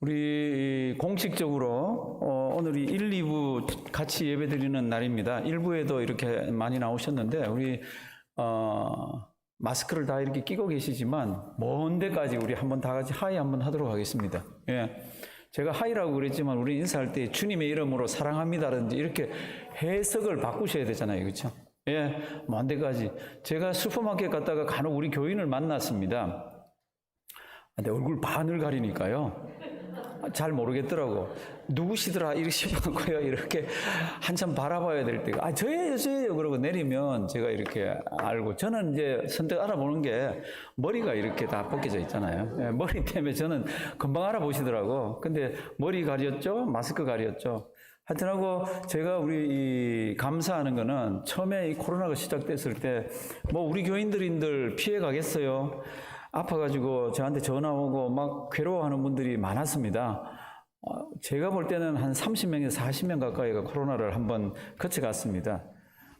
우리 공식적으로 오늘이 1, 2부 같이 예배드리는 날입니다. 1부에도 이렇게 많이 나오셨는데 우리 마스크를 다 이렇게 끼고 계시지만 먼 데까지 우리 한번 다 같이 하이 한번 하도록 하겠습니다. 예. 제가 하이라고 그랬지만 우리 인사할 때 주님의 이름으로 사랑합니다라든지 이렇게 해석을 바꾸셔야 되잖아요. 그렇죠? 예. 먼 데까지. 제가 슈퍼마켓 갔다가 간혹 우리 교인을 만났습니다. 근데 얼굴 반을 가리니까요. 잘 모르겠더라고. 누구시더라 이렇게 싶었고요. 이렇게 한참 바라봐야 될 때가 저예요 그러고 내리면 제가 이렇게 알고, 저는 이제 선뜻 알아보는 게 머리가 이렇게 다 벗겨져 있잖아요. 예, 머리 때문에 저는 금방 알아보시더라고. 근데 머리 가렸죠, 마스크 가렸죠. 하여튼하고 제가 우리 감사하는 거는 처음에 이 코로나가 시작됐을 때 뭐 우리 교인들인들 피해 가겠어요. 아파가지고 저한테 전화 오고 막 괴로워하는 분들이 많았습니다. 제가 볼 때는 한 30명에서 40명 가까이가 코로나를 한번 거쳐갔습니다.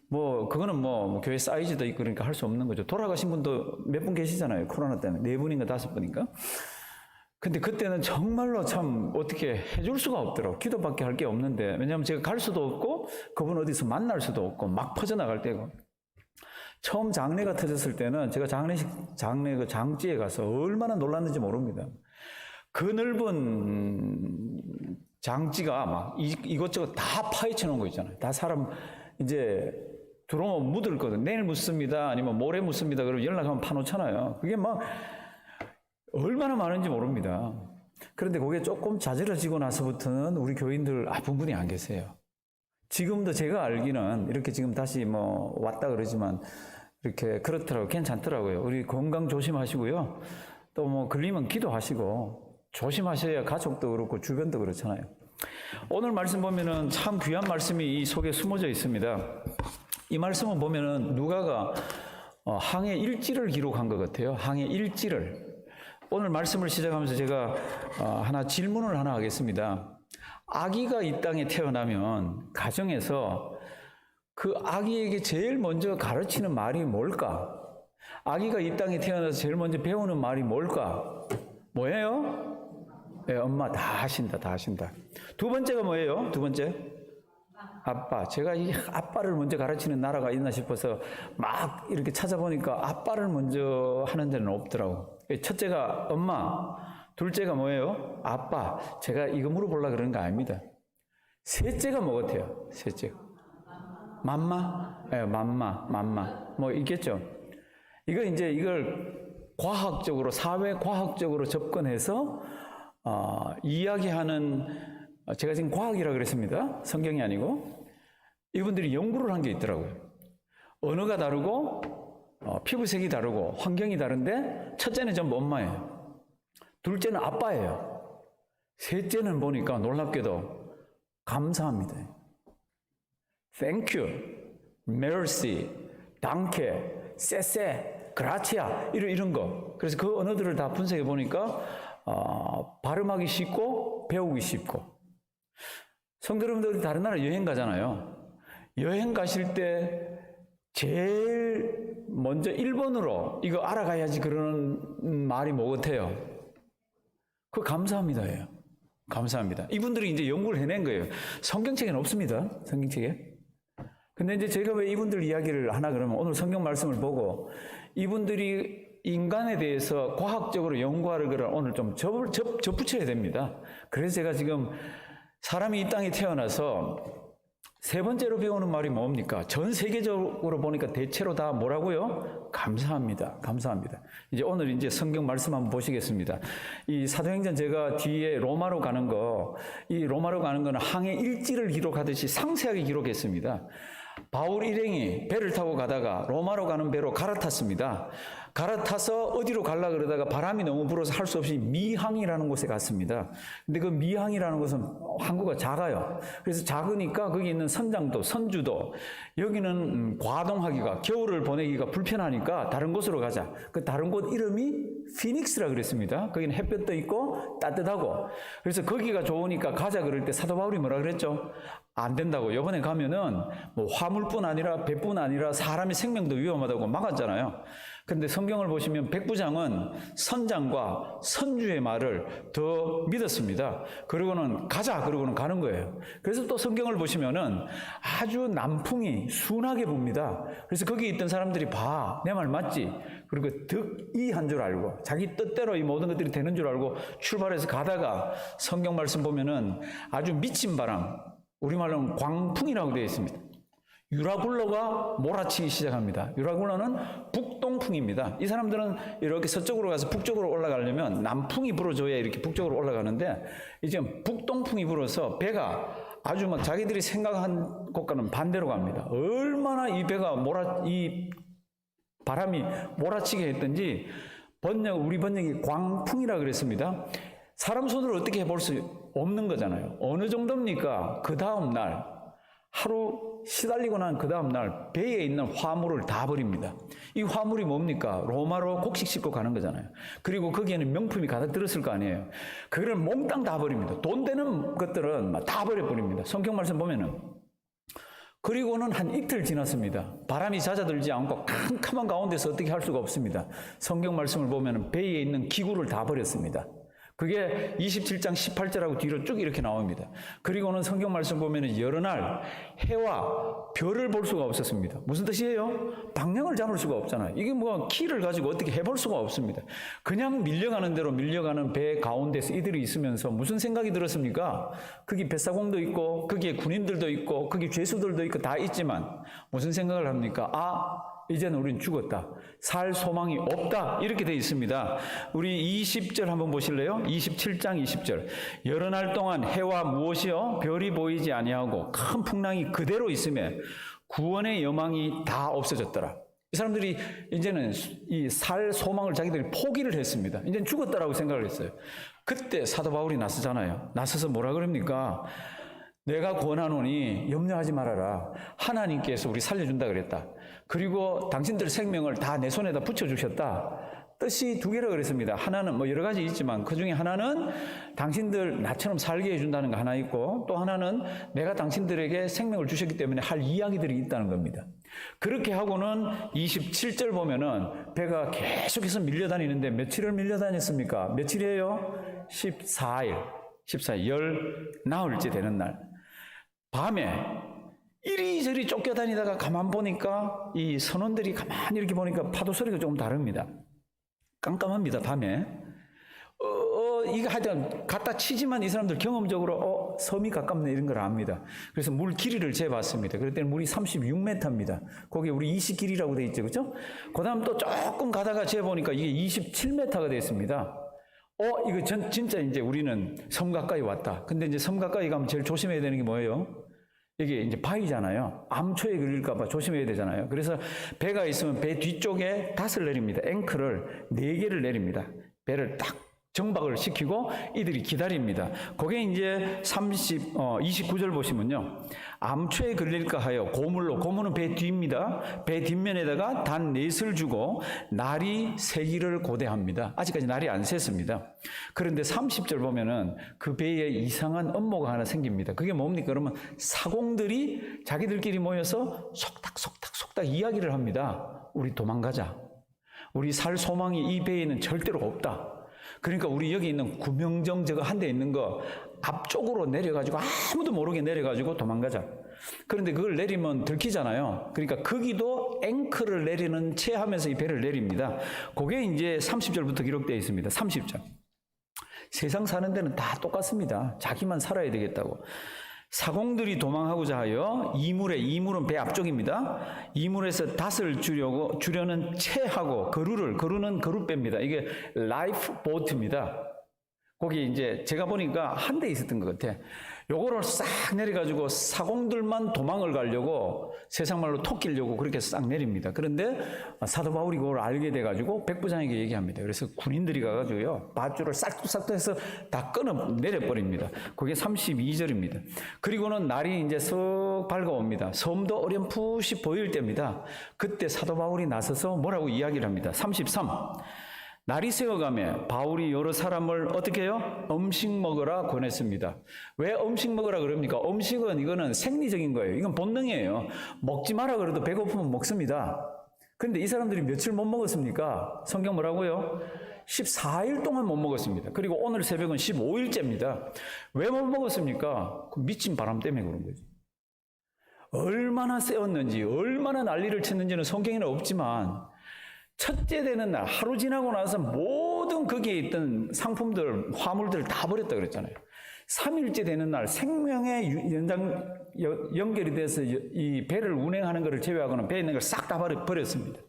뭐 그거는 뭐 교회 사이즈도 있고 그러니까 할 수 없는 거죠. 돌아가신 분도 몇 분 계시잖아요. 코로나 때문에 4분인가 5분인가. 근데 그때는 정말로 참 어떻게 해줄 수가 없더라고. 기도밖에 할 게 없는데, 왜냐하면 제가 갈 수도 없고 그분 어디서 만날 수도 없고 막 퍼져나갈 때고. 처음 장례가 터졌을 때는 제가 장례 그 장지에 가서 얼마나 놀랐는지 모릅니다. 그 넓은 장지가 막 이것저것 다 파헤쳐 놓은 거 있잖아요. 다 사람 이제 들어오면 묻을 거든. 내일 묻습니다. 아니면 모레 묻습니다. 그러면 연락하면 파놓잖아요. 그게 막 얼마나 많은지 모릅니다. 그런데 그게 조금 자지러지고 나서부터는 우리 교인들 아픈 분이 안 계세요. 지금도 제가 알기는 이렇게 지금 다시 뭐 왔다 그러지만 이렇게 그렇더라고요. 괜찮더라고요. 우리 건강 조심하시고요. 또 뭐 걸리면 기도하시고 조심하셔야 가족도 그렇고 주변도 그렇잖아요. 오늘 말씀 보면은 참 귀한 말씀이 이 속에 숨어져 있습니다. 이 말씀을 보면은 누가가 항해 일지를 기록한 것 같아요. 항해 일지를. 오늘 말씀을 시작하면서 제가 질문을 하나 하겠습니다. 아기가 이 땅에 태어나면 가정에서 그 아기에게 제일 먼저 가르치는 말이 뭘까? 아기가 이 땅에 태어나서 제일 먼저 배우는 말이 뭘까? 뭐예요? 네, 엄마 다 하신다. 두 번째가 뭐예요? 두 번째? 아빠. 제가 이 아빠를 먼저 가르치는 나라가 있나 싶어서 막 이렇게 찾아보니까 아빠를 먼저 하는 데는 없더라고. 첫째가 엄마, 둘째가 뭐예요? 아빠. 제가 이거 물어보려고 그러는 거 아닙니다. 셋째가 뭐 같아요? 셋째가. 맘마? 네, 맘마. 뭐 있겠죠? 이걸 과학적으로, 사회과학적으로 접근해서, 이야기하는, 제가 지금 과학이라고 그랬습니다. 성경이 아니고. 이분들이 연구를 한 게 있더라고요. 언어가 다르고, 피부색이 다르고, 환경이 다른데, 첫째는 전부 엄마예요. 둘째는 아빠예요. 셋째는 보니까 놀랍게도 감사합니다. Thank you, mercy, danke, 세세, gracia 이런 거. 그래서 그 언어들을 다 분석해 보니까 발음하기 쉽고 배우기 쉽고. 성도 여러분들 다른 나라 여행 가잖아요. 여행 가실 때 제일 먼저 1번으로 이거 알아가야지 그러는 말이 뭐 같아요? 그 감사합니다예요. 감사합니다. 이분들이 이제 연구를 해낸 거예요. 성경책에는 없습니다. 성경책에. 근데 이제 제가 왜 이분들 이야기를 하나 그러면 오늘 성경 말씀을 보고 이분들이 인간에 대해서 과학적으로 연구하는 거를 오늘 좀 접붙여야 됩니다. 그래서 제가 지금 사람이 이 땅에 태어나서 세 번째로 배우는 말이 뭡니까? 전 세계적으로 보니까 대체로 다 뭐라고요? 감사합니다. 이제 오늘 이제 성경 말씀 한번 보시겠습니다. 이 사도행전 제가 뒤에 로마로 가는 거는 항해 일지를 기록하듯이 상세하게 기록했습니다. 바울 일행이 배를 타고 가다가 로마로 가는 배로 갈아탔습니다. 갈아타서 어디로 가려고 그러다가 바람이 너무 불어서 할 수 없이 미항이라는 곳에 갔습니다. 근데 그 미항이라는 곳은 항구가 작아요. 그래서 작으니까 거기 있는 선장도, 선주도 여기는 과동하기가, 겨울을 보내기가 불편하니까 다른 곳으로 가자. 그 다른 곳 이름이 피닉스라 그랬습니다. 거기는 햇볕도 있고 따뜻하고. 그래서 거기가 좋으니까 가자 그럴 때 사도 바울이 뭐라 그랬죠? 안 된다고. 이번에 가면은 뭐 화물뿐 아니라 배뿐 아니라 사람의 생명도 위험하다고 막았잖아요. 그런데 성경을 보시면 백부장은 선장과 선주의 말을 더 믿었습니다. 그리고는 가자, 그러고는 가는 거예요. 그래서 또 성경을 보시면은 아주 남풍이 순하게 붑니다. 그래서 거기 있던 사람들이 내 말 맞지? 그리고 득이한 줄 알고 자기 뜻대로 이 모든 것들이 되는 줄 알고 출발해서 가다가 성경 말씀 보면은 아주 미친 바람, 우리말로는 광풍이라고 되어 있습니다. 유라굴로가 몰아치기 시작합니다. 유라굴로는 북동풍입니다. 이 사람들은 이렇게 서쪽으로 가서 북쪽으로 올라가려면 남풍이 불어줘야 이렇게 북쪽으로 올라가는데 이제 북동풍이 불어서 배가 아주 막 자기들이 생각한 곳과는 반대로 갑니다. 얼마나 이 배가 이 바람이 몰아치게 했던지 우리 번역이 광풍이라 그랬습니다. 사람 손으로 어떻게 해볼 수 없는 거잖아요. 어느 정도입니까? 그 다음 날 하루 시달리고 난 그 다음 날 배에 있는 화물을 다 버립니다. 이 화물이 뭡니까? 로마로 곡식 싣고 가는 거잖아요. 그리고 거기에는 명품이 가득 들었을 거 아니에요. 그거를 몽땅 다 버립니다. 돈 되는 것들은 다 버려버립니다. 성경 말씀 보면은. 그리고는 한 이틀 지났습니다. 바람이 잦아들지 않고 캄캄한 가운데서 어떻게 할 수가 없습니다. 성경 말씀을 보면은 배에 있는 기구를 다 버렸습니다. 그게 27장 18절하고 뒤로 쭉 이렇게 나옵니다. 그리고는 성경 말씀 보면은 여러 날 해와 별을 볼 수가 없었습니다. 무슨 뜻이에요? 방향을 잡을 수가 없잖아요. 이게 키를 가지고 어떻게 해볼 수가 없습니다. 그냥 밀려가는 대로 밀려가는 배 가운데서 이들이 있으면서 무슨 생각이 들었습니까? 거기 뱃사공도 있고 거기에 군인들도 있고 거기 죄수들도 있고 다 있지만 무슨 생각을 합니까? 이제는 우린 죽었다. 살 소망이 없다. 이렇게 되어 있습니다. 우리 20절 한번 보실래요? 27장 20절. 여러 날 동안 해와 무엇이요? 별이 보이지 아니하고 큰 풍랑이 그대로 있음에 구원의 여망이 다 없어졌더라. 이 사람들이 이제는 이 살 소망을 자기들이 포기를 했습니다. 이제는 죽었다라고 생각을 했어요. 그때 사도 바울이 나서잖아요. 나서서 뭐라 그럽니까? 내가 권하노니 염려하지 말아라. 하나님께서 우리 살려준다 그랬다. 그리고 당신들 생명을 다 내 손에다 붙여주셨다. 뜻이 두 개라 그랬습니다. 하나는 여러 가지 있지만 그 중에 하나는 당신들 나처럼 살게 해준다는 거 하나 있고 또 하나는 내가 당신들에게 생명을 주셨기 때문에 할 이야기들이 있다는 겁니다. 그렇게 하고는 27절 보면은 배가 계속해서 밀려다니는데 며칠을 밀려다녔습니까? 며칠이에요? 14일 열 나흘째 되는 날 밤에 이리저리 쫓겨다니다가 가만 보니까 이 선원들이 가만히 이렇게 보니까 파도 소리가 조금 다릅니다. 깜깜합니다. 밤에 이거 하여튼 갖다 치지만 이 사람들 경험적으로 섬이 가깝네 이런 걸 압니다. 그래서 물 길이를 재봤습니다. 그럴 때는 물이 36m입니다. 거기에 우리 20길이라고 돼 있죠. 그렇죠? 그 다음 또 조금 가다가 재보니까 이게 27m가 됐습니다. 이거 진짜 이제 우리는 섬 가까이 왔다. 근데 이제 섬 가까이 가면 제일 조심해야 되는 게 뭐예요? 이게 이제 바위잖아요. 암초에 걸릴까봐 조심해야 되잖아요. 그래서 배가 있으면 배 뒤쪽에 닷을 내립니다. 앵커를 4개를 내립니다. 배를 딱 정박을 시키고 이들이 기다립니다. 그게 이제 29절 보시면요. 암초에 걸릴까 하여 고물은 배 뒤입니다. 배 뒷면에다가 단 4을 주고 날이 새기를 고대합니다. 아직까지 날이 안 샜습니다. 그런데 30절 보면은 그 배에 이상한 음모가 하나 생깁니다. 그게 뭡니까? 그러면 사공들이 자기들끼리 모여서 속닥 이야기를 합니다. 우리 도망가자. 우리 살 소망이 이 배에는 절대로 없다. 그러니까 우리 여기 있는 구명정 저거 한 대 있는 거 앞쪽으로 내려가지고 아무도 모르게 내려가지고 도망가자. 그런데 그걸 내리면 들키잖아요. 그러니까 거기도 앵커를 내리는 채 하면서 이 배를 내립니다. 그게 이제 30절부터 기록되어 있습니다. 30절. 세상 사는 데는 다 똑같습니다. 자기만 살아야 되겠다고. 사공들이 도망하고자 하여 이물은 배 앞쪽입니다. 이물에서 닷을 주려는 채하고 거루는 거룻배입니다. 이게 라이프 보트입니다. 거기 이제 제가 보니까 한 대 있었던 것 같아. 요거를 싹 내려가지고 사공들만 도망을 가려고 세상말로 토 끼려고 그렇게 싹 내립니다. 그런데 사도 바울이 그걸 알게 돼가지고 백부장에게 얘기합니다. 그래서 군인들이 가가지고요 밧줄을 싹둑 해서 다 끊어 내려버립니다. 그게 32절입니다. 그리고는 날이 이제 썩 밝아옵니다. 섬도 어렴풋이 보일 때입니다. 그때 사도 바울이 나서서 뭐라고 이야기를 합니다. 33. 날이 새어가며 바울이 여러 사람을 어떻게 해요? 음식 먹으라 권했습니다. 왜 음식 먹으라 그럽니까? 음식은 이거는 생리적인 거예요. 이건 본능이에요. 먹지 마라 그래도 배고프면 먹습니다. 근데 이 사람들이 며칠 못 먹었습니까? 성경 뭐라고요? 14일 동안 못 먹었습니다. 그리고 오늘 새벽은 15일째입니다. 왜 못 먹었습니까? 그 미친 바람 때문에 그런 거죠. 얼마나 세웠는지, 얼마나 난리를 쳤는지는 성경에는 없지만, 첫째 되는 날, 하루 지나고 나서 모든 거기에 있던 상품들, 화물들을 다 버렸다 그랬잖아요. 3일째 되는 날 생명의 연결이 돼서 이 배를 운행하는 것을 제외하고는 배에 있는 걸 싹 다 버렸습니다.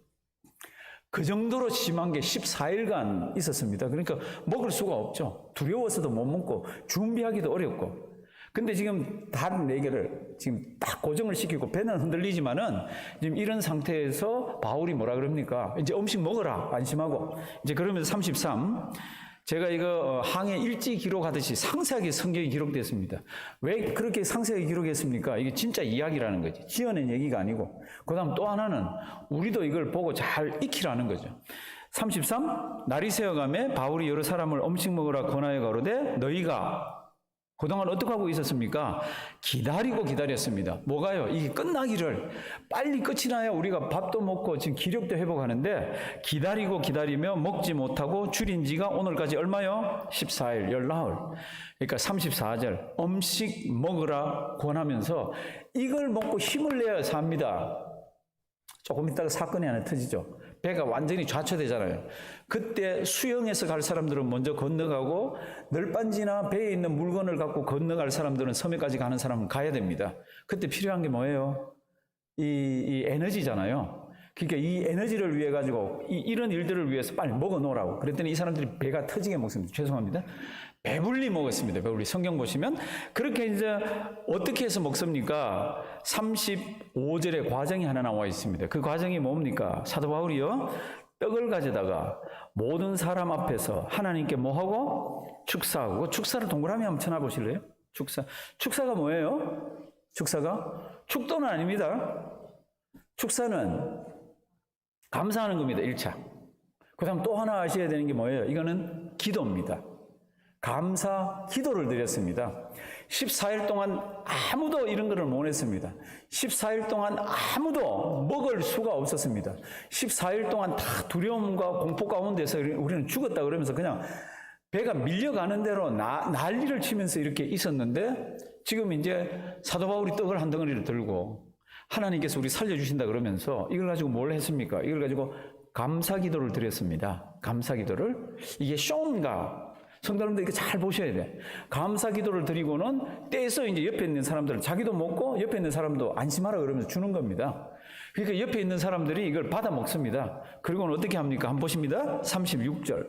그 정도로 심한 게 14일간 있었습니다. 그러니까 먹을 수가 없죠. 두려워서도 못 먹고 준비하기도 어렵고. 근데 지금 다른 4개를 지금 딱 고정을 시키고 배는 흔들리지만은 지금 이런 상태에서 바울이 뭐라 그럽니까? 이제 음식 먹어라. 안심하고. 이제 그러면서 33. 제가 이거 항해 일지 기록하듯이 상세하게 성경이 기록됐습니다. 왜 그렇게 상세하게 기록했습니까? 이게 진짜 이야기라는 거지. 지어낸 얘기가 아니고. 그 다음 또 하나는 우리도 이걸 보고 잘 익히라는 거죠. 33. 날이 새어가매 바울이 여러 사람을 음식 먹으라 권하여 가로되 너희가 그동안 어떻게 하고 있었습니까? 기다렸습니다. 뭐가요? 이게 끝나기를 빨리 끝이 나야 우리가 밥도 먹고 지금 기력도 회복하는데 기다리며 먹지 못하고 줄인 지가 오늘까지 얼마요? 14일, 열나흘. 그러니까 34절 음식 먹으라 권하면서 이걸 먹고 힘을 내야 삽니다. 조금 있다가 사건이 하나 터지죠. 배가 완전히 좌초되잖아요. 그때 수영해서 갈 사람들은 먼저 건너가고 널빤지나 배에 있는 물건을 갖고 건너갈 사람들은 섬에까지 가는 사람은 가야 됩니다. 그때 필요한 게 뭐예요? 이 에너지잖아요. 그러니까 이 에너지를 위해 가지고 이런 일들을 위해서 빨리 먹어 놓으라고. 그랬더니 이 사람들이 배가 터지게 먹습니다. 죄송합니다. 배불리 먹었습니다. 배불리. 성경 보시면 그렇게 이제 어떻게 해서 먹습니까? 35절에 과정이 하나 나와 있습니다. 그 과정이 뭡니까? 사도 바울이요. 떡을 가져다가 모든 사람 앞에서 하나님께 뭐하고? 축사하고. 그 축사를 동그라미 한번 쳐놔보실래요? 축사가 뭐예요? 축사가? 축도는 아닙니다. 축사는 감사하는 겁니다. 1차. 그 다음 또 하나 아셔야 되는 게 뭐예요? 이거는 기도입니다. 감사 기도를 드렸습니다. 14일 동안 아무도 이런 것을 못 했습니다. 14일 동안 아무도 먹을 수가 없었습니다. 14일 동안 다 두려움과 공포 가운데서 우리는 죽었다 그러면서 그냥 배가 밀려가는 대로 난리를 치면서 이렇게 있었는데 지금 이제 사도 바울이 떡을 한 덩어리를 들고 하나님께서 우리 살려주신다 그러면서 이걸 가지고 뭘 했습니까? 이걸 가지고 감사 기도를 드렸습니다. 감사 기도를. 이게 쇼인가? 성도님들 이거 잘 보셔야 돼. 감사 기도를 드리고는 떼서 이제 옆에 있는 사람들은 자기도 먹고 옆에 있는 사람도 안심하라 그러면서 주는 겁니다. 그러니까 옆에 있는 사람들이 이걸 받아 먹습니다. 그리고는 어떻게 합니까? 한번 보십니다. 36절.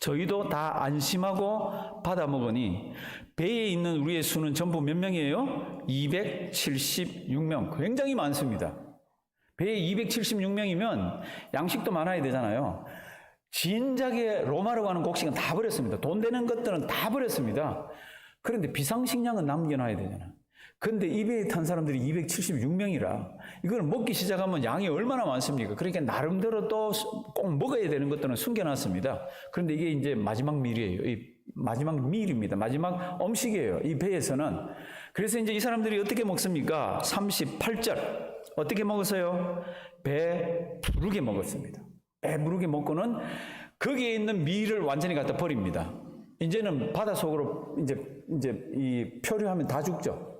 저희도 다 안심하고 받아 먹으니 배에 있는 우리의 수는 전부 몇 명이에요? 276명. 굉장히 많습니다. 배에 276명이면 양식도 많아야 되잖아요. 진작에 로마로 가는 곡식은 다 버렸습니다. 돈 되는 것들은 다 버렸습니다. 그런데 비상식량은 남겨놔야 되잖아. 근데 이 배에 탄 사람들이 276명이라 이걸 먹기 시작하면 양이 얼마나 많습니까? 그러니까 나름대로 또 꼭 먹어야 되는 것들은 숨겨놨습니다. 그런데 이게 이제 마지막 밀이에요. 이 마지막 밀입니다. 마지막 음식이에요. 이 배에서는. 그래서 이제 이 사람들이 어떻게 먹습니까? 38절. 어떻게 먹었어요? 배 부르게 먹었습니다. 배부르게 먹고는 거기에 있는 밀을 완전히 갖다 버립니다. 이제는 바닷속으로 이제 이 표류하면 다 죽죠.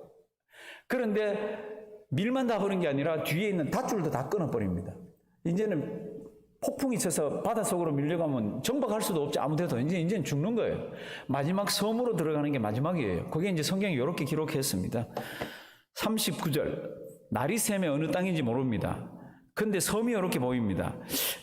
그런데 밀만 다 버린 게 아니라 뒤에 있는 닷줄도 다 끊어버립니다. 이제는 폭풍이 쳐서 바닷속으로 밀려가면 정박할 수도 없지 아무데도. 이제는 죽는 거예요. 마지막 섬으로 들어가는 게 마지막이에요. 그게 이제 성경이 이렇게 기록했습니다. 39절. 날이 새면 어느 땅인지 모릅니다. 근데 섬이 이렇게 보입니다.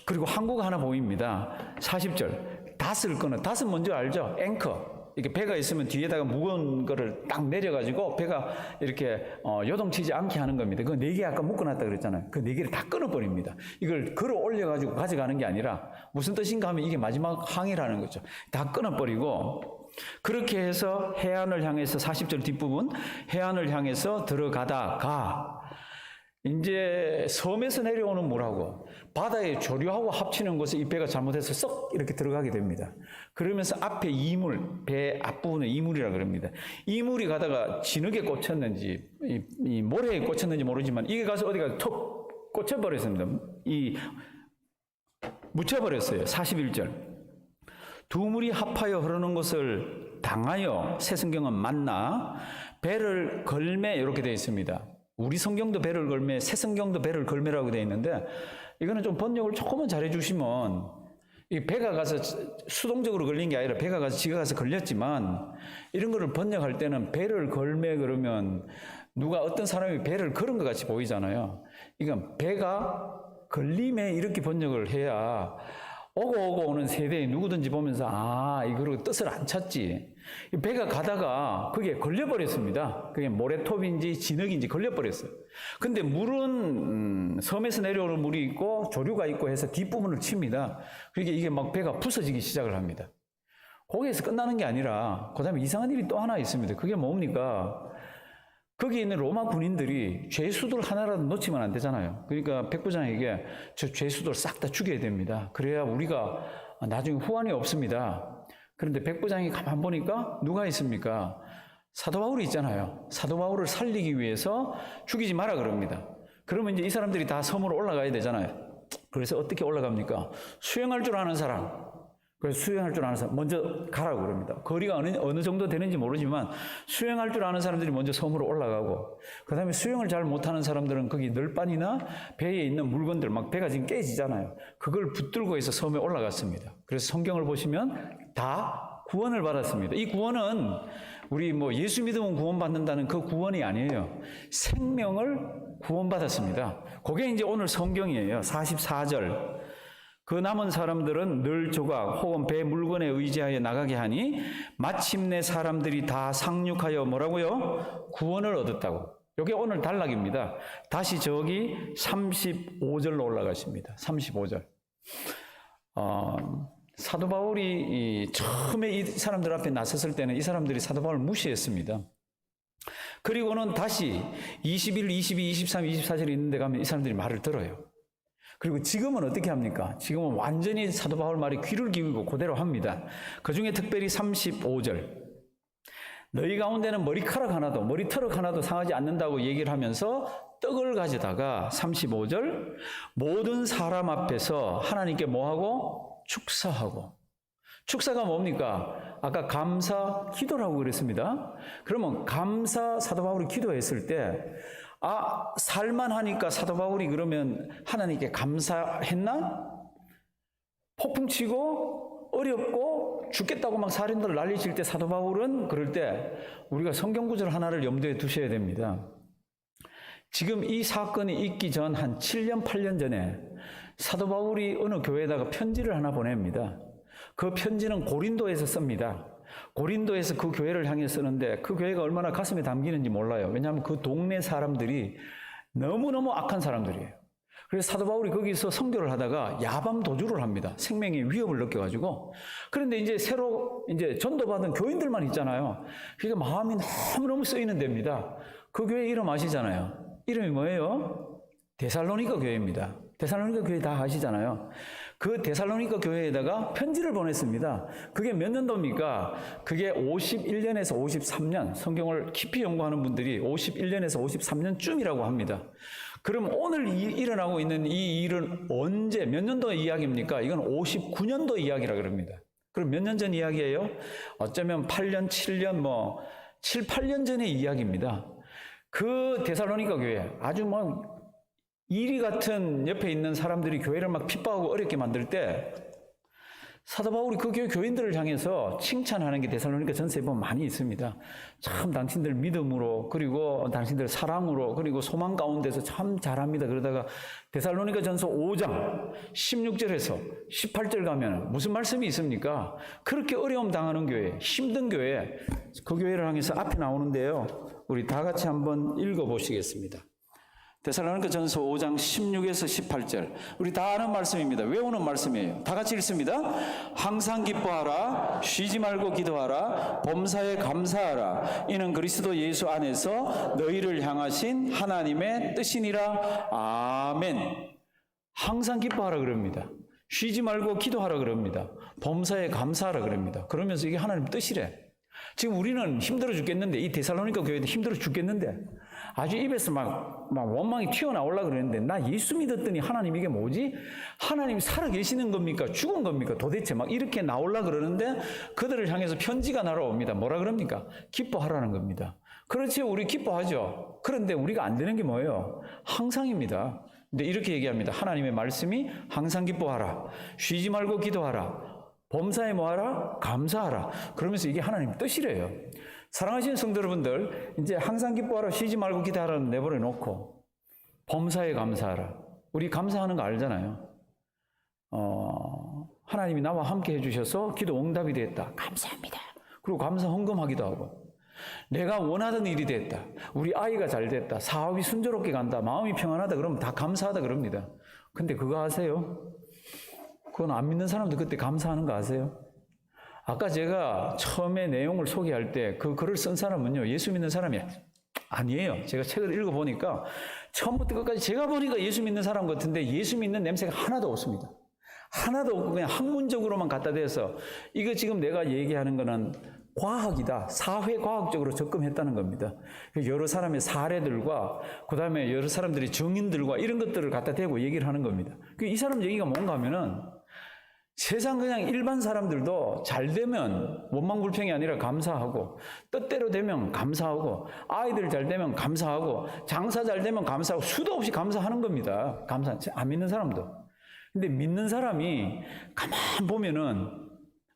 그리고 항구가 하나 보입니다. 40절. 닷을 끊어. 닷은 뭔지 알죠? 앵커. 이렇게 배가 있으면 뒤에다가 무거운 거를 딱 내려가지고 배가 이렇게 요동치지 않게 하는 겁니다. 그 4개 아까 묶어놨다 그랬잖아요. 그 4개를 다 끊어버립니다. 이걸 걸어 올려가지고 가져가는 게 아니라 무슨 뜻인가 하면 이게 마지막 항해라는 거죠. 다 끊어버리고 그렇게 해서 해안을 향해서 40절 뒷부분 해안을 향해서 들어가다가 이제 섬에서 내려오는 물하고 바다에 조류하고 합치는 곳에 이 배가 잘못해서 썩 이렇게 들어가게 됩니다. 그러면서 앞에 이물, 배 앞부분에 이물이라 그럽니다. 이물이 가다가 진흙에 꽂혔는지 이 모래에 꽂혔는지 모르지만 이게 가서 어디가 톡 꽂혀버렸습니다. 묻혀버렸어요. 41절. 두 물이 합하여 흐르는 것을 당하여 새 성경은 만나 배를 걸매 이렇게 되어 있습니다. 우리 성경도 배를 걸매, 새 성경도 배를 걸매라고 되어 있는데 이거는 좀 번역을 조금만 잘해주시면 이 배가 가서 수동적으로 걸린 게 아니라 배가 가서 지가 가서 걸렸지만 이런 거를 번역할 때는 배를 걸매 그러면 누가 어떤 사람이 배를 걸은 것 같이 보이잖아요. 이건 배가 걸림에 이렇게 번역을 해야 오고 오는 세대에 누구든지 보면서 이거를 뜻을 안 찾지. 배가 가다가 그게 걸려버렸습니다. 그게 모래톱인지 진흙인지 걸려버렸어요. 근데 물은 섬에서 내려오는 물이 있고 조류가 있고 해서 뒷부분을 칩니다. 그러니까 이게 막 배가 부서지기 시작을 합니다. 거기에서 끝나는 게 아니라 그 다음에 이상한 일이 또 하나 있습니다. 그게 뭡니까? 거기 있는 로마 군인들이 죄수들 하나라도 놓치면 안 되잖아요. 그러니까 백부장에게 저 죄수들 싹 다 죽여야 됩니다. 그래야 우리가 나중에 후환이 없습니다. 그런데 백부장이 가만 보니까 누가 있습니까? 사도 바울이 있잖아요. 사도 바울을 살리기 위해서 죽이지 마라 그럽니다. 그러면 이제 이 사람들이 다 섬으로 올라가야 되잖아요. 그래서 어떻게 올라갑니까? 수영할 줄 아는 사람. 그래서 수영할 줄 아는 사람 먼저 가라고 그럽니다. 거리가 어느 정도 되는지 모르지만 수영할 줄 아는 사람들이 먼저 섬으로 올라가고 그 다음에 수영을 잘 못하는 사람들은 거기 널빤이나 배에 있는 물건들 막 배가 지금 깨지잖아요. 그걸 붙들고 해서 섬에 올라갔습니다. 그래서 성경을 보시면 다 구원을 받았습니다. 이 구원은 우리 예수 믿으면 구원받는다는 그 구원이 아니에요. 생명을 구원받았습니다. 그게 이제 오늘 성경이에요. 44절. 그 남은 사람들은 늘 조각 혹은 배 물건에 의지하여 나가게 하니 마침내 사람들이 다 상륙하여 뭐라고요? 구원을 얻었다고. 이게 오늘 단락입니다. 다시 저기 35절로 올라가십니다. 35절. 사도 바울이 처음에 이 사람들 앞에 나섰을 때는 이 사람들이 사도 바울을 무시했습니다. 그리고는 다시 21, 22, 23, 24절에 있는 데 가면 이 사람들이 말을 들어요. 그리고 지금은 어떻게 합니까? 지금은 완전히 사도 바울 말에 귀를 기울이고 그대로 합니다. 그 중에 특별히 35절. 너희 가운데는 머리카락 하나도, 머리털럭 하나도 상하지 않는다고 얘기를 하면서 떡을 가져다가 35절. 모든 사람 앞에서 하나님께 뭐하고? 축사하고. 축사가 뭡니까? 아까 감사 기도라고 그랬습니다. 그러면 감사 사도 바울이 기도했을 때 살만하니까 사도 바울이 그러면 하나님께 감사했나? 폭풍 치고 어렵고 죽겠다고 막 살인들 난리칠 때 사도 바울은 그럴 때 우리가 성경 구절 하나를 염두에 두셔야 됩니다. 지금 이 사건이 있기 전 한 7년, 8년 전에 사도 바울이 어느 교회에다가 편지를 하나 보냅니다. 그 편지는 고린도에서 씁니다. 고린도에서 그 교회를 향해 쓰는데 그 교회가 얼마나 가슴에 담기는지 몰라요. 왜냐하면 그 동네 사람들이 너무너무 악한 사람들이에요. 그래서 사도 바울이 거기서 선교를 하다가 야밤 도주를 합니다. 생명의 위협을 느껴가지고. 그런데 이제 새로 전도받은 교인들만 있잖아요. 그러니까 마음이 너무너무 쓰이는 데입니다. 그 교회 이름 아시잖아요. 이름이 뭐예요? 데살로니가 교회입니다. 데살로니가 교회 다 아시잖아요. 그 데살로니가 교회에다가 편지를 보냈습니다. 그게 몇 년도입니까? 그게 51년에서 53년, 성경을 깊이 연구하는 분들이 51년에서 53년쯤이라고 합니다. 그럼 오늘 일어나고 있는 이 일은 언제, 몇 년도 이야기입니까? 이건 59년도 이야기라 그럽니다. 그럼 몇 년 전 이야기예요? 어쩌면 8년, 7년, 7, 8년 전의 이야기입니다. 그 데살로니가 교회, 아주 이리 같은 옆에 있는 사람들이 교회를 막 핍박하고 어렵게 만들 때 사도 바울이 그 교인들을 향해서 칭찬하는 게 데살로니가 전서에 보면 많이 있습니다. 참 당신들 믿음으로 그리고 당신들 사랑으로 그리고 소망 가운데서 참 잘합니다. 그러다가 데살로니가 전서 5장 16절에서 18절 가면 무슨 말씀이 있습니까? 그렇게 어려움 당하는 교회, 힘든 교회, 그 교회를 향해서 앞에 나오는데요. 우리 다 같이 한번 읽어보시겠습니다. 데살로니가 전서 5장 16에서 18절. 우리 다 아는 말씀입니다. 외우는 말씀이에요. 다 같이 읽습니다. 항상 기뻐하라. 쉬지 말고 기도하라. 범사에 감사하라. 이는 그리스도 예수 안에서 너희를 향하신 하나님의 뜻이니라. 아멘. 항상 기뻐하라 그럽니다. 쉬지 말고 기도하라 그럽니다. 범사에 감사하라 그럽니다. 그러면서 이게 하나님 뜻이래. 지금 우리는 힘들어 죽겠는데 이 데살로니가 교회도 힘들어 죽겠는데 아주 입에서 막 원망이 튀어나오려고 그랬는데, 나 예수 믿었더니 하나님 이게 뭐지? 하나님이 살아계시는 겁니까? 죽은 겁니까? 도대체 막 이렇게 나오려고 그러는데 그들을 향해서 편지가 날아옵니다. 뭐라 그럽니까? 기뻐하라는 겁니다. 그렇지, 우리 기뻐하죠. 그런데 우리가 안 되는 게 뭐예요? 항상입니다. 근데 이렇게 얘기합니다. 하나님의 말씀이 항상 기뻐하라. 쉬지 말고 기도하라. 범사에 뭐하라? 감사하라. 그러면서 이게 하나님 뜻이래요. 사랑하시는 성도 여러분들, 이제 항상 기뻐하라, 쉬지 말고 기도하라는 내버려 놓고 범사에 감사하라. 우리 감사하는 거 알잖아요. 하나님이 나와 함께 해주셔서 기도 응답이 됐다. 감사합니다. 그리고 감사 헌금하기도 하고, 내가 원하던 일이 됐다. 우리 아이가 잘 됐다. 사업이 순조롭게 간다. 마음이 평안하다. 그러면 다 감사하다 그럽니다. 근데 그거 아세요? 그건 안 믿는 사람도 그때 감사하는 거 아세요? 아까 제가 처음에 내용을 소개할 때 그 글을 쓴 사람은요, 예수 믿는 사람이 아니에요. 제가 책을 읽어보니까 처음부터 끝까지 제가 보니까 예수 믿는 사람 같은데 예수 믿는 냄새가 하나도 없습니다. 하나도 없고 그냥 학문적으로만 갖다 대서 이거 지금 내가 얘기하는 거는 과학이다. 사회과학적으로 접근했다는 겁니다. 여러 사람의 사례들과 그 다음에 여러 사람들이 증인들과 이런 것들을 갖다 대고 얘기를 하는 겁니다. 이 사람 얘기가 뭔가 하면은 세상 그냥 일반 사람들도 잘 되면 원망불평이 아니라 감사하고, 뜻대로 되면 감사하고, 아이들 잘 되면 감사하고, 장사 잘 되면 감사하고, 수도 없이 감사하는 겁니다. 감사, 안 믿는 사람도. 근데 믿는 사람이 가만 보면은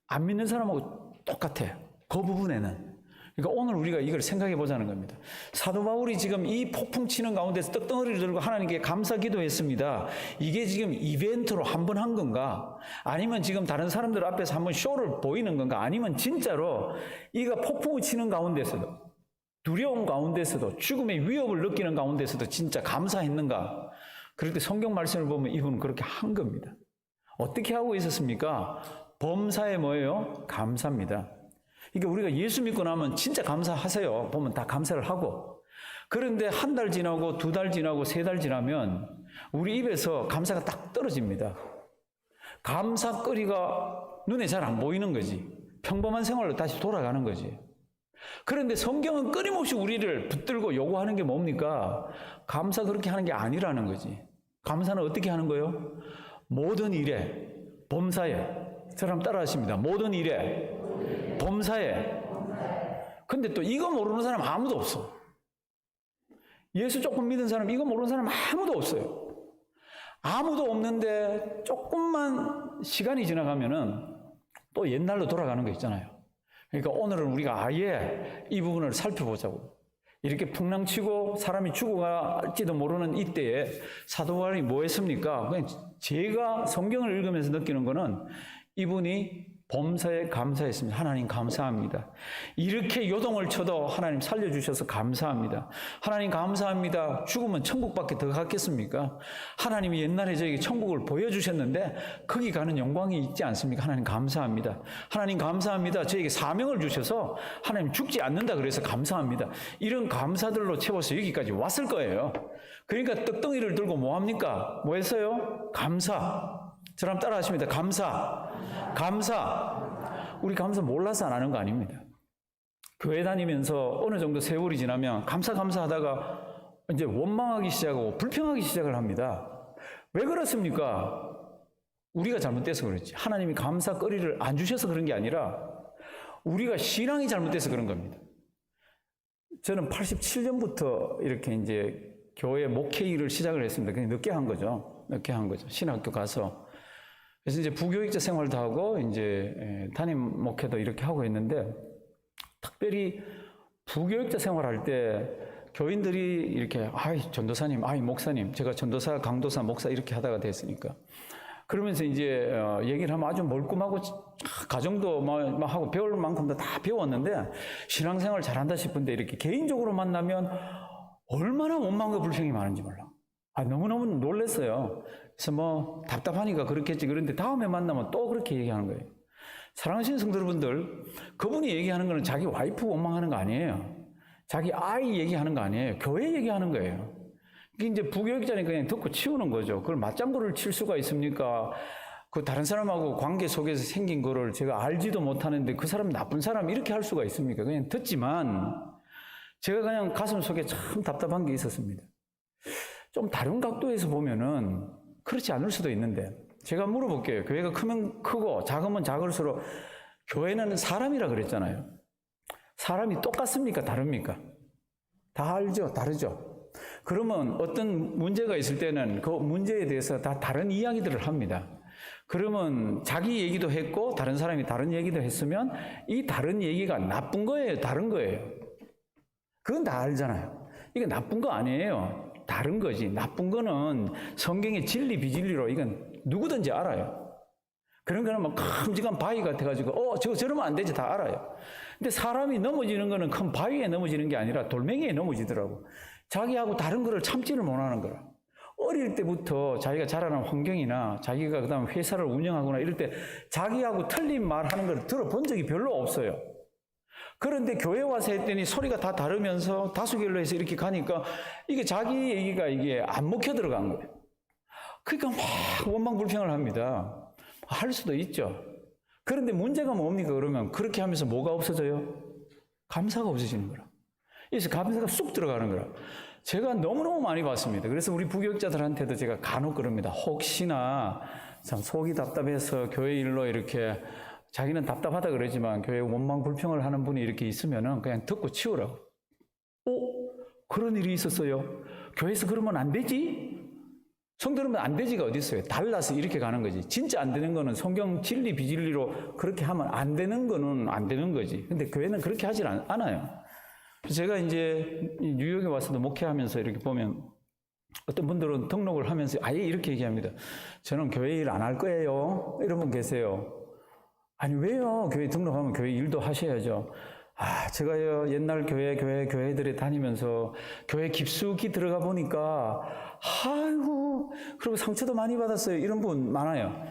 안 믿는 사람하고 똑같아. 그 부분에는. 그러니까 오늘 우리가 이걸 생각해 보자는 겁니다. 사도 바울이 지금 이 폭풍 치는 가운데서 떡덩어리를 들고 하나님께 감사 기도했습니다. 이게 지금 이벤트로 한 번 한 건가? 아니면 지금 다른 사람들 앞에서 한번 쇼를 보이는 건가? 아니면 진짜로 이가 폭풍을 치는 가운데서도, 두려움 가운데서도, 죽음의 위협을 느끼는 가운데서도 진짜 감사했는가? 그럴 때 성경 말씀을 보면 이분은 그렇게 한 겁니다. 어떻게 하고 있었습니까? 범사에 뭐예요? 감사입니다. 그러니까 우리가 예수 믿고 나면 진짜 감사하세요. 보면 다 감사를 하고. 그런데 한 달 지나고 2달 지나고 3달 지나면 우리 입에서 감사가 딱 떨어집니다. 감사거리가 눈에 잘 안 보이는 거지. 평범한 생활로 다시 돌아가는 거지. 그런데 성경은 끊임없이 우리를 붙들고 요구하는 게 뭡니까? 감사 그렇게 하는 게 아니라는 거지. 감사는 어떻게 하는 거예요? 모든 일에, 범사에. 사람 따라 하십니다. 모든 일에, 범사에. 근데 또 이거 모르는 사람 아무도 없어. 예수 조금 믿은 사람, 이거 모르는 사람 아무도 없어요. 아무도 없는데 조금만 시간이 지나가면은 또 옛날로 돌아가는 거 있잖아요. 그러니까 오늘은 우리가 아예 이 부분을 살펴보자고. 이렇게 풍랑치고 사람이 죽어갈지도 모르는 이때에 사도 바울이 뭐 했습니까? 그냥 제가 성경을 읽으면서 느끼는 거는 이분이 범사에 감사했습니다. 하나님 감사합니다. 이렇게 요동을 쳐도 하나님 살려주셔서 감사합니다. 하나님 감사합니다. 죽으면 천국밖에 더 갔겠습니까? 하나님이 옛날에 저에게 천국을 보여주셨는데 거기 가는 영광이 있지 않습니까? 하나님 감사합니다. 하나님 감사합니다. 저에게 사명을 주셔서 하나님 죽지 않는다 그래서 감사합니다. 이런 감사들로 채워서 여기까지 왔을 거예요. 그러니까 떡덩이를 들고 뭐 합니까? 뭐 했어요? 감사. 저랑 따라 하십니다. 감사. 감사. 우리 감사 몰라서 안 하는 거 아닙니다. 교회 다니면서 어느 정도 세월이 지나면 감사하다가 이제 원망하기 시작하고 불평하기 시작을 합니다. 왜 그렇습니까? 우리가 잘못돼서 그렇지. 하나님이 감사거리를 안 주셔서 그런 게 아니라 우리가 신앙이 잘못돼서 그런 겁니다. 저는 87년부터 이렇게 이제 교회 목회 일을 시작을 했습니다. 그냥 늦게 한 거죠. 신학교 가서. 그래서 이제 부교육자 생활도 하고, 이제 담임 목회도 이렇게 하고 있는데, 특별히 부교육자 생활할 때 교인들이 이렇게, 아이, 전도사님, 아이, 목사님, 제가 전도사, 강도사, 목사 이렇게 하다가 됐으니까. 그러면서 이제 얘기를 하면 아주 멀끔하고 가정도 막 하고 배울 만큼도 다 배웠는데, 신앙생활 잘한다 싶은데 이렇게 개인적으로 만나면 얼마나 원망과 불평이 많은지 몰라. 너무너무 놀랐어요. 그래서 뭐 답답하니까 그렇겠지. 그런데 다음에 만나면 또 그렇게 얘기하는 거예요. 사랑하시는 성도 여러분들, 그분이 얘기하는 거는 자기 와이프 원망하는 거 아니에요. 자기 아이 얘기하는 거 아니에요. 교회 얘기하는 거예요. 이게 이제 부교육자니까 그냥 듣고 치우는 거죠. 그걸 맞장구를 칠 수가 있습니까? 그 다른 사람하고 관계 속에서 생긴 거를 제가 알지도 못하는데 그 사람 나쁜 사람 이렇게 할 수가 있습니까? 그냥 듣지만 제가 그냥 가슴 속에 참 답답한 게 있었습니다. 좀 다른 각도에서 보면은 그렇지 않을 수도 있는데, 제가 물어볼게요. 교회가 크면 크고 작으면 작을수록 교회는 사람이라 그랬잖아요. 사람이 똑같습니까? 다릅니까? 다 알죠? 다르죠? 그러면 어떤 문제가 있을 때는 그 문제에 대해서 다 다른 이야기들을 합니다. 그러면 자기 얘기도 했고 다른 사람이 다른 얘기도 했으면 이 다른 얘기가 나쁜 거예요? 다른 거예요? 그건 다 알잖아요. 이게 나쁜 거 아니에요. 다른 거지. 나쁜 거는 성경의 진리 비진리로 이건 누구든지 알아요. 그런 거는 막 큼직한 바위 같아가지고 저거 저러면 안 되지 다 알아요. 근데 사람이 넘어지는 거는 큰 바위에 넘어지는 게 아니라 돌멩이에 넘어지더라고. 자기하고 다른 거를 참지를 못하는 거라. 어릴 때부터 자기가 자라는 환경이나 자기가 그다음 회사를 운영하거나 이럴 때 자기하고 틀린 말 하는 걸 들어본 적이 별로 없어요. 그런데 교회 와서 했더니 소리가 다 다르면서 다수결로 해서 이렇게 가니까 이게 자기 얘기가 이게 안 먹혀 들어간 거예요. 그러니까 막 원망불평을 합니다. 할 수도 있죠. 그런데 문제가 뭡니까? 그러면 그렇게 하면서 뭐가 없어져요? 감사가 없어지는 거라. 그래서 감사가 쑥 들어가는 거라. 제가 너무너무 많이 봤습니다. 그래서 우리 부교육자들한테도 제가 간혹 그럽니다. 혹시나 참 속이 답답해서 교회 일로 이렇게 자기는 답답하다 그러지만 교회 원망불평을 하는 분이 이렇게 있으면은 그냥 듣고 치우라고. 그런 일이 있었어요. 교회에서 그러면 안 되지? 성도는 안 되지가 어디 있어요? 달라서 이렇게 가는 거지. 진짜 안 되는 거는 성경 진리 비진리로 그렇게 하면 안 되는 거는 안 되는 거지. 근데 교회는 그렇게 하질 않아요. 제가 이제 뉴욕에 와서도 목회하면서 이렇게 보면 어떤 분들은 등록을 하면서 아예 이렇게 얘기합니다. 저는 교회 일 안 할 거예요. 이런 분 계세요. 아니 왜요? 교회 등록하면 교회 일도 하셔야죠. 제가요 옛날 교회들에 다니면서 교회 깊숙이 들어가 보니까 아이고 그리고 상처도 많이 받았어요. 이런 분 많아요.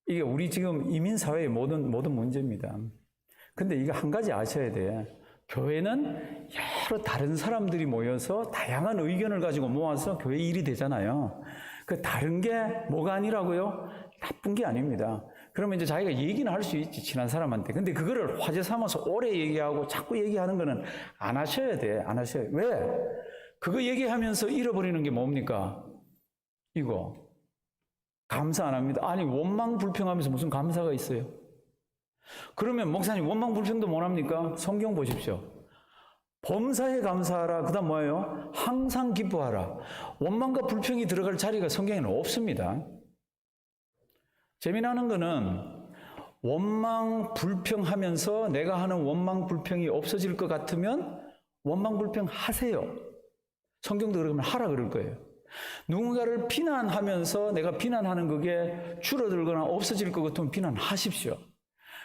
이게 우리 지금 이민 사회의 모든 문제입니다. 근데 이거 한 가지 아셔야 돼. 교회는 여러 다른 사람들이 모여서 다양한 의견을 가지고 모아서 교회 일이 되잖아요. 그 다른 게 뭐가 아니라고요? 나쁜 게 아닙니다. 그러면 이제 자기가 얘기는 할 수 있지, 친한 사람한테. 근데 그거를 화제 삼아서 오래 얘기하고 자꾸 얘기하는 거는 안 하셔야 돼. 안 하셔야 돼. 왜? 그거 얘기하면서 잃어버리는 게 뭡니까? 이거. 감사 안 합니다. 아니, 원망불평하면서 무슨 감사가 있어요? 그러면 목사님 원망불평도 못 합니까? 성경 보십시오. 범사에 감사하라. 그 다음 뭐예요? 항상 기뻐하라. 원망과 불평이 들어갈 자리가 성경에는 없습니다. 재미나는 거는 원망 불평하면서 내가 하는 원망 불평이 없어질 것 같으면 원망 불평 하세요. 성경도 그러면 하라 그럴 거예요. 누군가를 비난하면서 내가 비난하는 그게 줄어들거나 없어질 것 같으면 비난하십시오.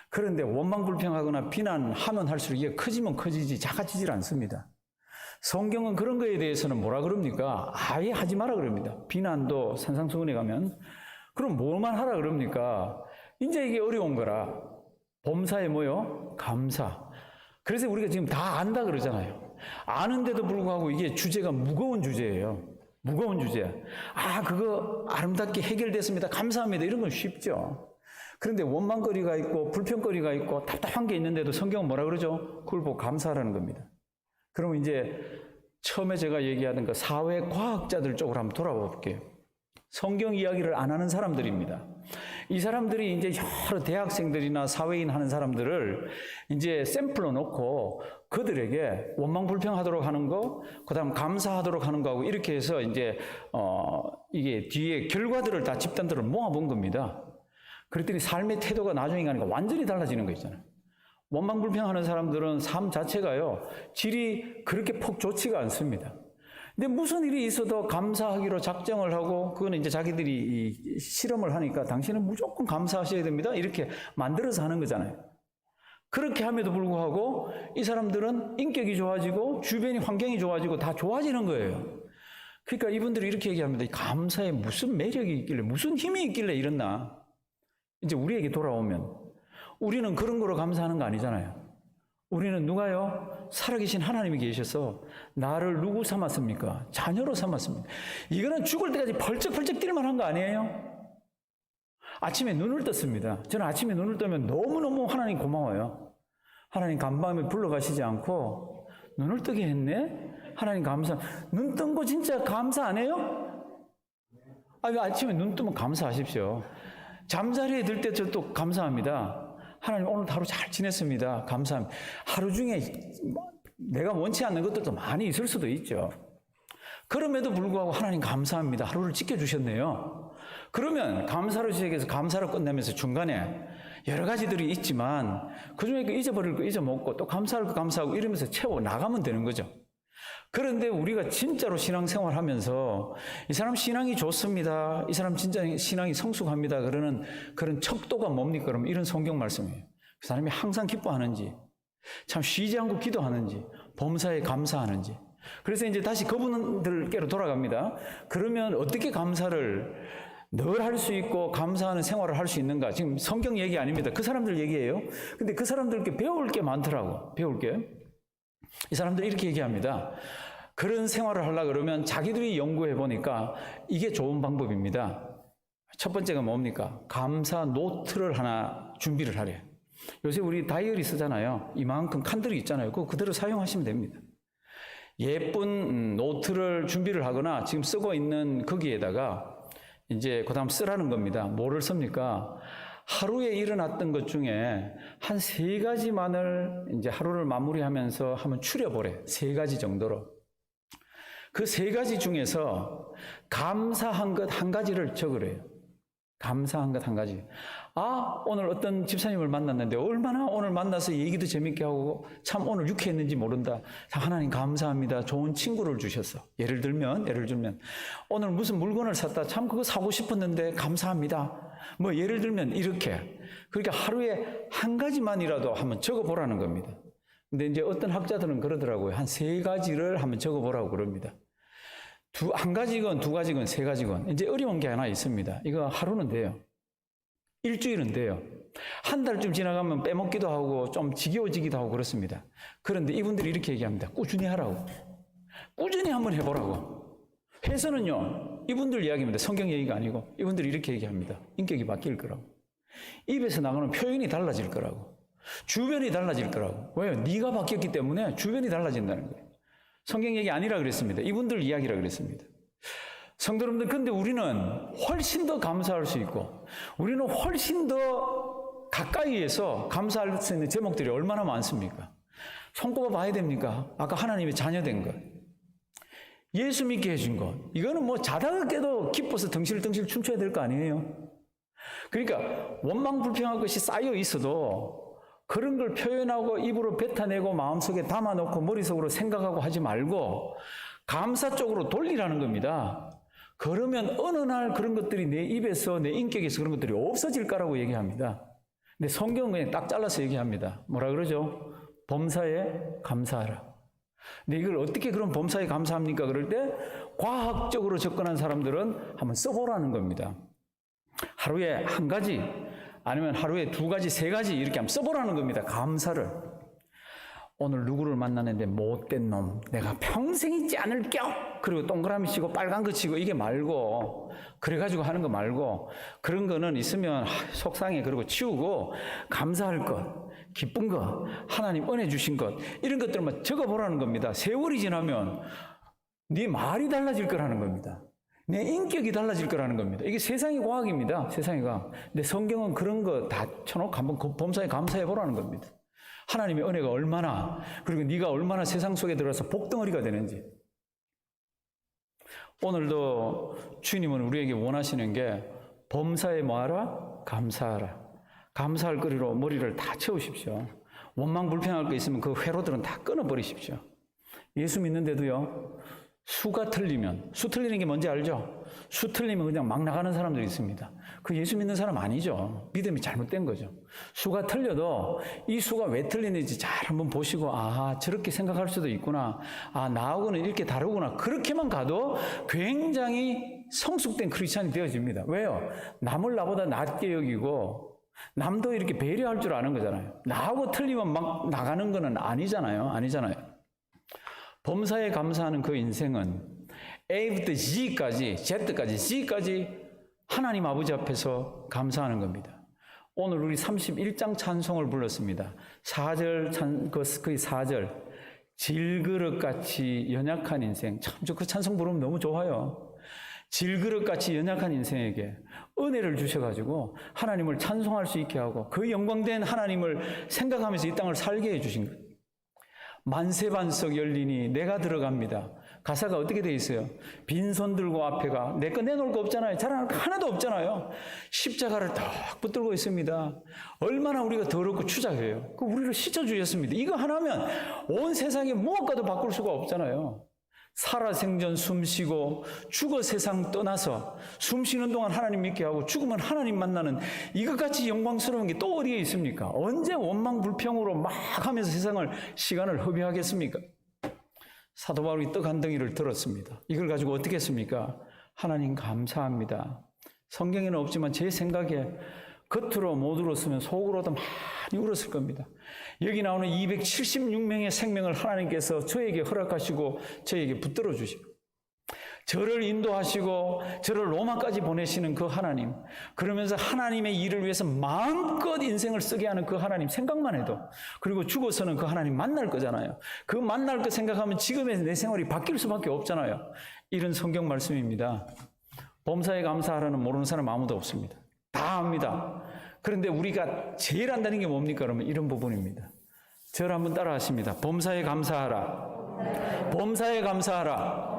그런데 원망 불평하거나 비난하면 할수록 이게 커지면 커지지 작아지질 않습니다. 성경은 그런 거에 대해서는 뭐라 그럽니까? 아예 하지 마라 그럽니다. 비난도 산상수훈에 가면. 그럼 뭐만 하라 그럽니까? 이제 이게 어려운 거라. 범사에 뭐요? 감사. 그래서 우리가 지금 다 안다 그러잖아요. 아는데도 불구하고 이게 주제가 무거운 주제예요. 무거운 주제. 그거 아름답게 해결됐습니다. 감사합니다. 이런 건 쉽죠. 그런데 원망거리가 있고 불평거리가 있고 답답한 게 있는데도 성경은 뭐라 그러죠? 그걸 보고 감사하라는 겁니다. 그러면 이제 처음에 제가 얘기하던 그 사회과학자들 쪽으로 한번 돌아봐 볼게요. 성경 이야기를 안 하는 사람들입니다. 이 사람들이 이제 여러 대학생들이나 사회인 하는 사람들을 이제 샘플로 놓고 그들에게 원망불평하도록 하는 거, 그 다음 감사하도록 하는 거하고 이렇게 해서 이제, 이게 뒤에 결과들을 다 집단들을 모아본 겁니다. 그랬더니 삶의 태도가 나중에 가니까 완전히 달라지는 거 있잖아요. 원망불평하는 사람들은 삶 자체가요, 질이 그렇게 폭 좋지가 않습니다. 근데 무슨 일이 있어도 감사하기로 작정을 하고, 그거는 이제 자기들이 이 실험을 하니까 당신은 무조건 감사하셔야 됩니다. 이렇게 만들어서 하는 거잖아요. 그렇게 함에도 불구하고 이 사람들은 인격이 좋아지고 주변이 환경이 좋아지고 다 좋아지는 거예요. 그러니까 이분들이 이렇게 얘기합니다. 감사에 무슨 매력이 있길래, 무슨 힘이 있길래 이랬나? 이제 우리에게 돌아오면 우리는 그런 거로 감사하는 거 아니잖아요. 우리는 누가요? 살아계신 하나님이 계셔서 나를 누구 삼았습니까? 자녀로 삼았습니다. 이거는 죽을 때까지 벌쩍벌쩍 뛸 만한 거 아니에요? 아침에 눈을 떴습니다. 저는 아침에 눈을 뜨면 너무너무 하나님 고마워요. 하나님 간밤에 불러가시지 않고 눈을 뜨게 했네? 하나님 감사. 눈 뜬 거 진짜 감사 안 해요? 아침에 눈 뜨면 감사하십시오. 잠자리에 들 때 저 또 감사합니다. 하나님 오늘 하루 잘 지냈습니다. 감사합니다. 하루 중에 내가 원치 않는 것들도 많이 있을 수도 있죠. 그럼에도 불구하고 하나님 감사합니다. 하루를 지켜주셨네요. 그러면 감사를 시작해서 감사를 끝내면서 중간에 여러 가지들이 있지만 그중에 잊어버릴 거 잊어먹고 또 감사할 거 감사하고 이러면서 채워 나가면 되는 거죠. 그런데 우리가 진짜로 신앙생활 하면서 이 사람 신앙이 좋습니다. 이 사람 진짜 신앙이 성숙합니다. 그러는 그런 척도가 뭡니까? 그럼 이런 성경 말씀이에요. 그 사람이 항상 기뻐하는지, 참 쉬지 않고 기도하는지, 범사에 감사하는지. 그래서 이제 다시 그분들께로 돌아갑니다. 그러면 어떻게 감사를 늘 할 수 있고 감사하는 생활을 할 수 있는가? 지금 성경 얘기 아닙니다. 그 사람들 얘기예요. 근데 그 사람들께 배울 게 많더라고. 배울 게. 이 사람들이 이렇게 얘기합니다. 그런 생활을 하려고 그러면 자기들이 연구해 보니까 이게 좋은 방법입니다. 첫 번째가 뭡니까? 감사 노트를 하나 준비를 하래. 요새 우리 다이어리 쓰잖아요. 이만큼 칸들이 있잖아요. 그거 그대로 사용하시면 됩니다. 예쁜 노트를 준비를 하거나 지금 쓰고 있는 거기에다가 이제 그 다음 쓰라는 겁니다. 뭐를 씁니까? 하루에 일어났던 것 중에 한 3가지만을 이제 하루를 마무리하면서 한번 추려보래. 3가지 정도로. 그 3가지 중에서 감사한 것 1가지를 적으래요. 감사한 것 1가지. 오늘 어떤 집사님을 만났는데 얼마나 오늘 만나서 얘기도 재밌게 하고 참 오늘 유쾌했는지 모른다. 하나님 감사합니다. 좋은 친구를 주셨어. 예를 들면 오늘 무슨 물건을 샀다. 참 그거 사고 싶었는데 감사합니다. 뭐 예를 들면 이렇게. 그러니까 하루에 1가지만이라도 한번 적어보라는 겁니다. 근데 이제 어떤 학자들은 그러더라고요. 한 3가지를 한번 적어보라고 그럽니다. 1가지건 2가지건 3가지건. 이제 어려운 게 하나 있습니다. 이거 하루는 돼요. 일주일은 돼요. 한 달쯤 지나가면 빼먹기도 하고 좀 지겨워지기도 하고 그렇습니다. 그런데 이분들이 이렇게 얘기합니다. 꾸준히 하라고. 꾸준히 한번 해보라고. 해서는요, 이분들 이야기입니다. 성경 얘기가 아니고 이분들이 이렇게 얘기합니다. 인격이 바뀔 거라고. 입에서 나가는 표현이 달라질 거라고. 주변이 달라질 거라고. 왜요? 네가 바뀌었기 때문에 주변이 달라진다는 거예요. 성경 얘기 아니라 그랬습니다. 이분들 이야기라 그랬습니다. 성도 여러분들, 근데 우리는 훨씬 더 감사할 수 있고, 우리는 훨씬 더 가까이에서 감사할 수 있는 제목들이 얼마나 많습니까? 손꼽아 봐야 됩니까? 아까 하나님의 자녀된 것, 예수 믿게 해준 것, 이거는 뭐 자다가 깨도 기뻐서 덩실덩실 춤춰야 될 거 아니에요? 그러니까 원망 불평할 것이 쌓여 있어도 그런 걸 표현하고 입으로 뱉어내고 마음속에 담아놓고 머릿속으로 생각하고 하지 말고 감사 쪽으로 돌리라는 겁니다. 그러면 어느 날 그런 것들이 내 입에서 내 인격에서 그런 것들이 없어질 거라고 얘기합니다. 근데 성경은 그냥 딱 잘라서 얘기합니다. 뭐라 그러죠? 범사에 감사하라. 근데 이걸 어떻게 그런 범사에 감사합니까? 그럴 때 과학적으로 접근한 사람들은 한번 써보라는 겁니다. 하루에 1가지 아니면 하루에 2가지, 3가지 이렇게 한번 써보라는 겁니다. 감사를. 오늘 누구를 만나는데 못된 놈, 내가 평생 잊지 않을 겨. 그리고 동그라미 치고 빨간 거 치고 이게 말고, 그래가지고 하는 거 말고, 그런 거는 있으면 속상해. 그리고 치우고 감사할 것, 기쁜 것, 하나님 은혜 주신 것, 이런 것들만 적어보라는 겁니다. 세월이 지나면 네 말이 달라질 거라는 겁니다. 내 인격이 달라질 거라는 겁니다. 이게 세상의 과학입니다. 세상의 과학. 근데 성경은 그런 거 다 쳐놓고 한번 범사에 감사해 보라는 겁니다. 하나님의 은혜가 얼마나, 그리고 네가 얼마나 세상 속에 들어서 복덩어리가 되는지. 오늘도 주님은 우리에게 원하시는 게 범사에 뭐하라? 감사하라. 감사할 거리로 머리를 다 채우십시오. 원망 불평할 거 있으면 그 회로들은 다 끊어버리십시오. 예수 믿는데도요, 수가 틀리면, 수 틀리는 게 뭔지 알죠? 수 틀리면 그냥 막 나가는 사람들이 있습니다. 그 예수 믿는 사람 아니죠. 믿음이 잘못된 거죠. 수가 틀려도 이 수가 왜 틀리는지 잘 한번 보시고, 저렇게 생각할 수도 있구나. 나하고는 이렇게 다르구나. 그렇게만 가도 굉장히 성숙된 크리스찬이 되어집니다. 왜요? 남을 나보다 낮게 여기고 남도 이렇게 배려할 줄 아는 거잖아요. 나하고 틀리면 막 나가는 거는 아니잖아요. 범사에 감사하는 그 인생은 A부터 Z까지 하나님 아버지 앞에서 감사하는 겁니다. 오늘 우리 31장 찬송을 불렀습니다. 4절, 거의 4절. 질그릇같이 연약한 인생. 참, 저 그 찬송 부르면 너무 좋아요. 질그릇같이 연약한 인생에게 은혜를 주셔가지고 하나님을 찬송할 수 있게 하고 그 영광된 하나님을 생각하면서 이 땅을 살게 해주신 거예요. 만세반석 열리니 내가 들어갑니다. 가사가 어떻게 돼 있어요? 빈손 들고 앞에가 내 거 내놓을 거 없잖아요. 자랑할 거 하나도 없잖아요. 십자가를 딱 붙들고 있습니다. 얼마나 우리가 더럽고 추잡해요. 그 우리를 씻어주셨습니다. 이거 하나면 온 세상에 무엇과도 바꿀 수가 없잖아요. 살아 생전 숨쉬고 죽어 세상 떠나서 숨쉬는 동안 하나님 믿게 하고 죽으면 하나님 만나는 이것같이 영광스러운 게 또 어디에 있습니까? 언제 원망불평으로 막 하면서 시간을 허비하겠습니까? 사도 바울이 떡 한 덩이를 들었습니다. 이걸 가지고 어떻게 했습니까? 하나님 감사합니다. 성경에는 없지만 제 생각에 겉으로 못 울었으면 속으로도 많이 울었을 겁니다. 여기 나오는 276명의 생명을 하나님께서 저에게 허락하시고 저에게 붙들어 주시고 저를 인도하시고 저를 로마까지 보내시는 그 하나님, 그러면서 하나님의 일을 위해서 마음껏 인생을 쓰게 하는 그 하나님 생각만 해도, 그리고 죽어서는 그 하나님 만날 거잖아요. 그 만날 거 생각하면 지금의 내 생활이 바뀔 수밖에 없잖아요. 이런 성경 말씀입니다. 범사에 감사하라는 모르는 사람 아무도 없습니다. 다 압니다. 그런데 우리가 제일 안다는 게 뭡니까? 그러면 이런 부분입니다. 저를 한번 따라 하십니다. 범사에 감사하라. 범사에 감사하라.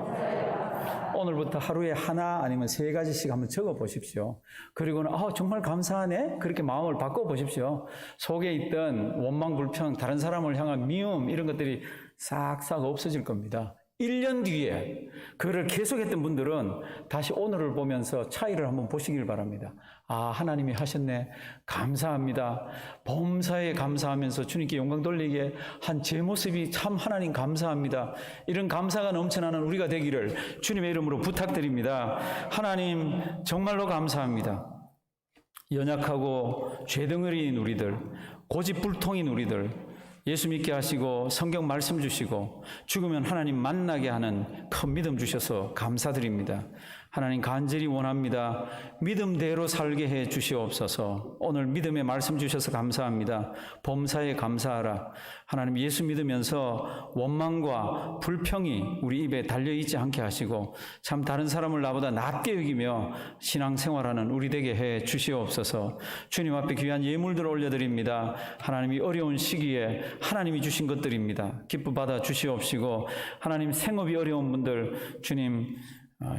오늘부터 하루에 하나 아니면 3가지씩 한번 적어 보십시오. 그리고는 정말 감사하네? 그렇게 마음을 바꿔 보십시오. 속에 있던 원망, 불평, 다른 사람을 향한 미움 이런 것들이 싹싹 없어질 겁니다. 1년 뒤에 그를 계속했던 분들은 다시 오늘을 보면서 차이를 한번 보시길 바랍니다. 하나님이 하셨네. 감사합니다. 범사에 감사하면서 주님께 영광 돌리게 한 제 모습이 참 하나님 감사합니다. 이런 감사가 넘쳐나는 우리가 되기를 주님의 이름으로 부탁드립니다. 하나님 정말로 감사합니다. 연약하고 죄덩어리인 우리들, 고집불통인 우리들 예수 믿게 하시고 성경 말씀 주시고 죽으면 하나님 만나게 하는 큰 믿음 주셔서 감사드립니다. 하나님 간절히 원합니다. 믿음대로 살게 해 주시옵소서. 오늘 믿음의 말씀 주셔서 감사합니다. 범사에 감사하라. 하나님 예수 믿으면서 원망과 불평이 우리 입에 달려있지 않게 하시고 참 다른 사람을 나보다 낫게 여기며 신앙생활하는 우리 되게 해 주시옵소서. 주님 앞에 귀한 예물들을 올려드립니다. 하나님이 어려운 시기에 하나님이 주신 것들입니다. 기뻐 받아 주시옵시고 하나님 생업이 어려운 분들 주님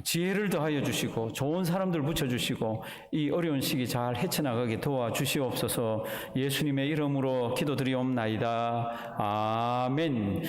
지혜를 더하여 주시고 좋은 사람들 붙여주시고 이 어려운 시기 잘 헤쳐나가게 도와주시옵소서. 예수님의 이름으로 기도드리옵나이다. 아멘.